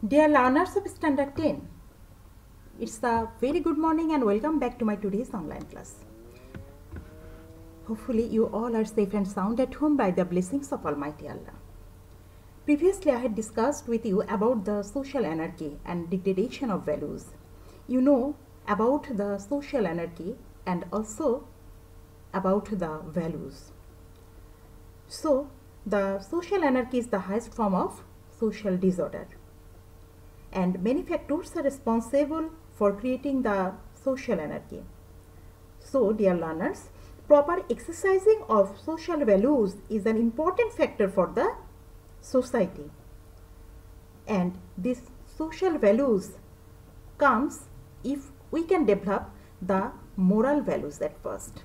Dear learners of Standard 10, it's a very good morning and welcome back to my today's online class. Hopefully you all are safe and sound at home by the blessings of Almighty Allah. Previously I had discussed with you about the social anarchy and degradation of values. You know about the social anarchy and also about the values. So the social anarchy is the highest form of social disorder. And many factors are responsible for creating the social anarchy. So, dear learners, proper exercising of social values is an important factor for the society. And these social values comes if we can develop the moral values at first.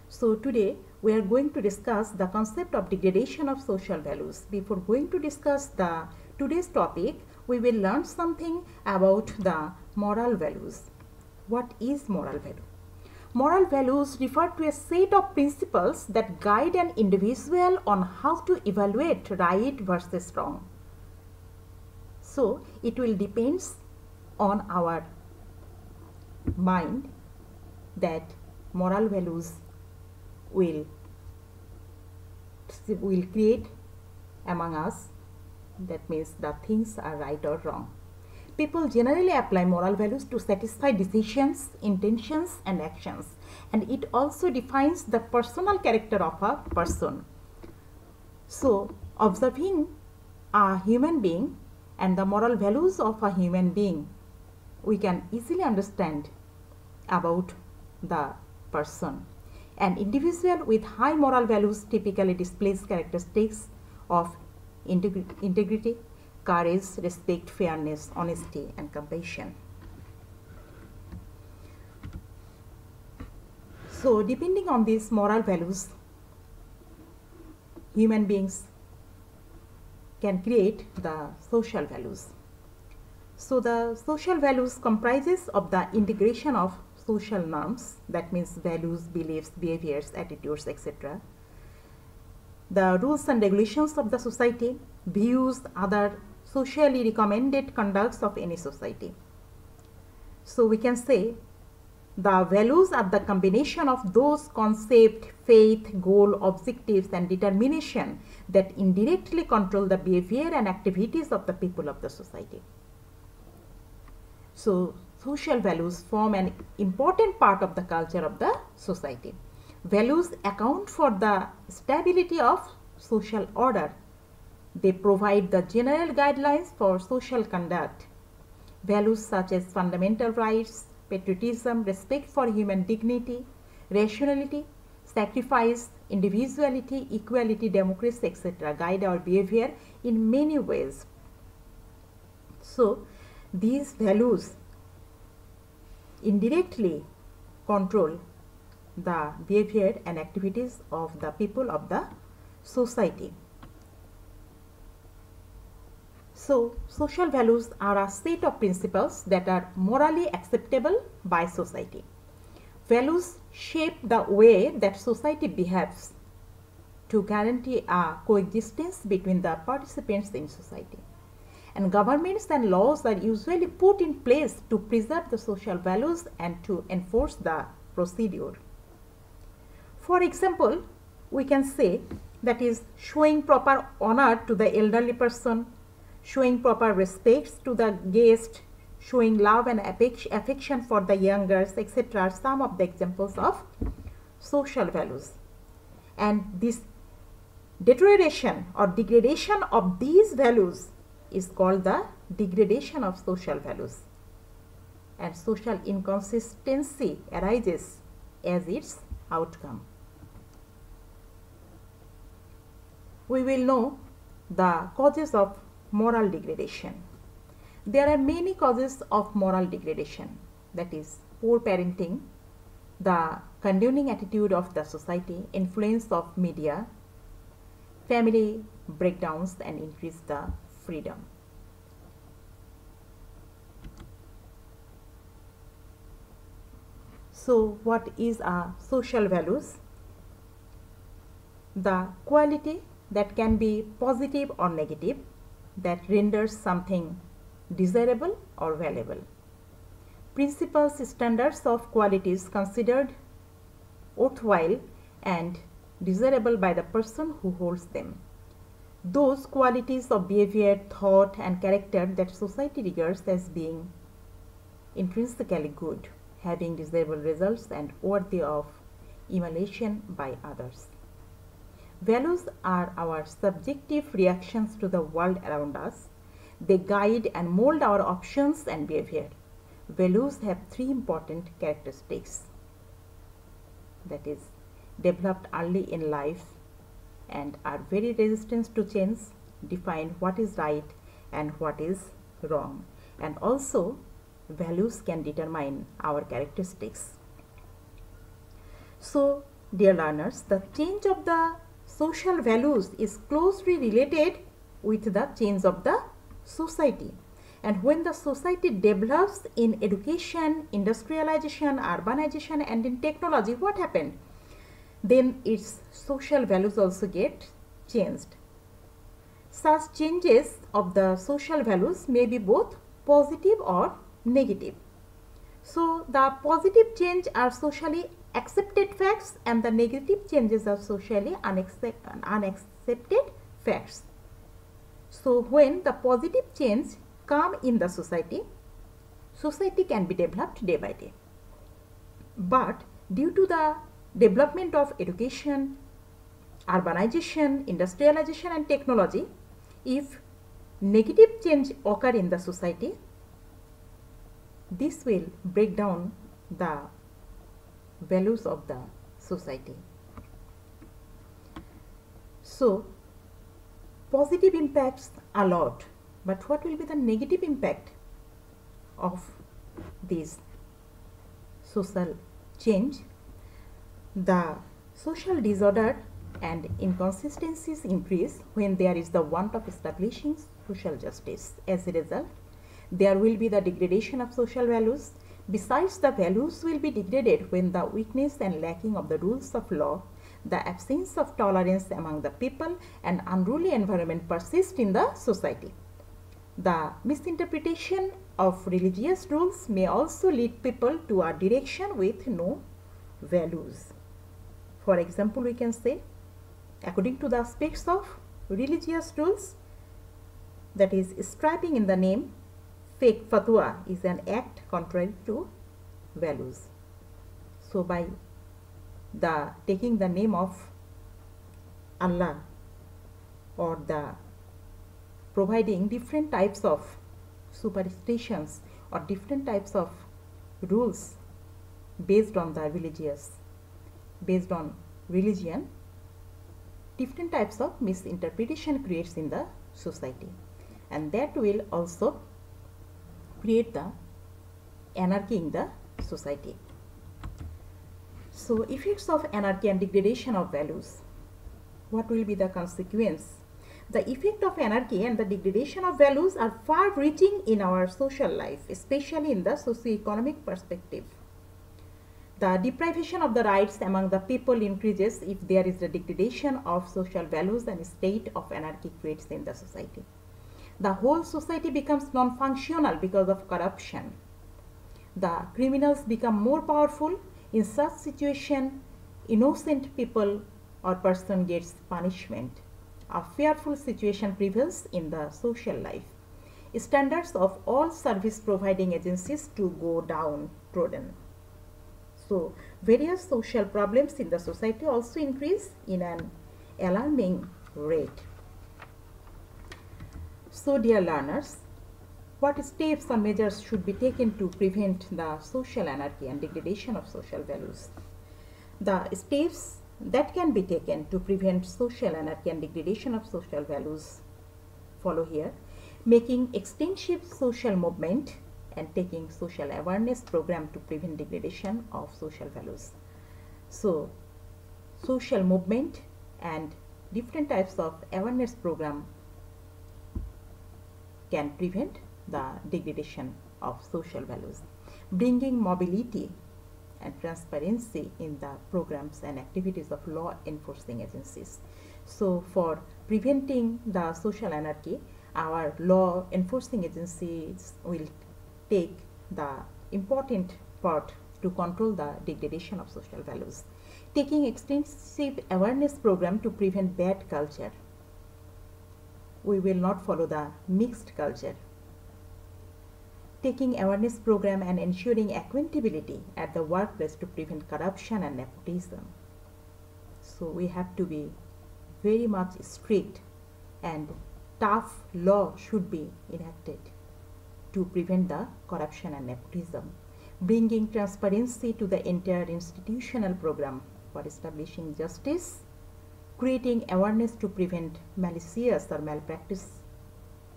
So, today we are going to discuss the concept of degradation of social values. Before going to discuss today's topic, we will learn something about the moral values. What is moral value? Moral values refer to a set of principles that guide an individual on how to evaluate right versus wrong. So, it will depend on our mind that moral values will create among us. That means the things are right or wrong. People generally apply moral values to satisfy decisions, intentions and actions, and it also defines the personal character of a person. So, observing a human being and the moral values of a human being, we can easily understand about the person. An individual with high moral values typically displays characteristics of integrity, courage, respect, fairness, honesty and compassion. So, depending on these moral values, human beings can create the social values. So, the social values comprises of the integration of social norms, that means values, beliefs, behaviors, attitudes, etc. The rules and regulations of the society, views, other socially recommended conducts of any society. So we can say the values are the combination of those concepts, faith, goal, objectives and determination that indirectly control the behavior and activities of the people of the society. So social values form an important part of the culture of the society. Values account for the stability of social order. They provide the general guidelines for social conduct. Values such as fundamental rights, patriotism, respect for human dignity, rationality, sacrifice, individuality, equality, democracy, etc. guide our behavior in many ways. So, these values indirectly control the behavior and activities of the people of the society. So, social values are a set of principles that are morally acceptable by society. Values shape the way that society behaves to guarantee a coexistence between the participants in society. And governments and laws are usually put in place to preserve the social values and to enforce the procedure. For example, we can say that is showing proper honor to the elderly person, showing proper respect to the guest, showing love and affection for the youngers, etc. are some of the examples of social values. And this deterioration or degradation of these values is called the degradation of social values. And social inconsistency arises as its outcome. We will know the causes of moral degradation. There are many causes of moral degradation, that is poor parenting, the condoning attitude of the society, influence of media, family breakdowns and increase the freedom. So what is social values? The quality that can be positive or negative, that renders something desirable or valuable. Principles, standards of qualities considered worthwhile and desirable by the person who holds them. Those qualities of behavior, thought and character that society regards as being intrinsically good, having desirable results and worthy of emulation by others. Values are our subjective reactions to the world around us. They guide and mold our options and behavior. Values have three important characteristics, that is, developed early in life and are very resistant to change, define what is right and what is wrong, and also values can determine our characteristics. So, dear learners, the change of the social values is closely related with the change of the society. And when the society develops in education, industrialization, urbanization and in technology, what happened? Then its social values also get changed. Such changes of the social values may be both positive or negative. So the positive change are socially accepted facts and the negative changes are socially unaccepted facts. So when the positive change come in the society, society can be developed day by day. But due to the development of education, urbanization, industrialization and technology, if negative change occur in the society, this will break down the values of the society. So, positive impacts a lot, but what will be the negative impact of this social change? The social disorder and inconsistencies increase when there is the want of establishing social justice. As a result, there will be the degradation of social values. Besides, the values will be degraded when the weakness and lacking of the rules of law, the absence of tolerance among the people and unruly environment persist in the society. The misinterpretation of religious rules may also lead people to a direction with no values. For example, we can say, according to the aspects of religious rules, that is, striping in the name, fake fatwa is an act contrary to values. So by the taking the name of Allah or the providing different types of superstitions or different types of rules based on religion, different types of misinterpretation creates in the society, and that will also create the anarchy in the society. So effects of anarchy and degradation of values. What will be the consequence? The effect of anarchy and the degradation of values are far-reaching in our social life, especially in the socio-economic perspective. The deprivation of the rights among the people increases if there is a degradation of social values and a state of anarchy creates in the society. The whole society becomes non-functional because of corruption. The criminals become more powerful. In such situation, innocent people or person gets punishment. A fearful situation prevails in the social life. Standards of all service providing agencies to go downtrodden. So, various social problems in the society also increase in an alarming rate. So, dear learners, what steps or measures should be taken to prevent the social anarchy and degradation of social values? The steps that can be taken to prevent social anarchy and degradation of social values follow here: making extensive social movement and taking social awareness program to prevent degradation of social values. So, social movement and different types of awareness program can prevent the degradation of social values. Bringing mobility and transparency in the programs and activities of law enforcing agencies. So for preventing the social anarchy, our law enforcing agencies will take the important part to control the degradation of social values. Taking extensive awareness program to prevent bad culture. We will not follow the mixed culture. Taking awareness program and ensuring accountability at the workplace to prevent corruption and nepotism. So we have to be very much strict, and tough law should be enacted to prevent the corruption and nepotism. Bringing transparency to the entire institutional program for establishing justice, creating awareness to prevent malicious or malpractice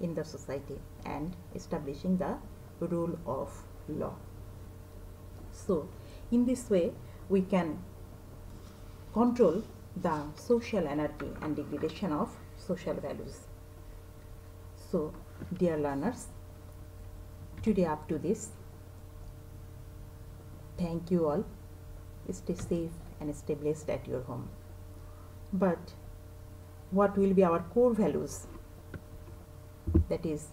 in the society, and establishing the rule of law. So in this way we can control the social anarchy and degradation of social values. So dear learners, today up to this. Thank you all. Stay safe and stay blessed at your home. But what will be our core values? That is,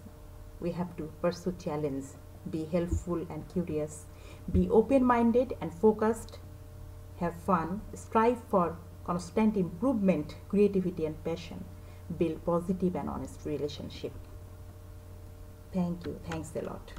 we have to pursue challenge, be helpful and curious, be open-minded and focused, have fun, strive for constant improvement, creativity and passion, build positive and honest relationship. Thank you. Thanks a lot.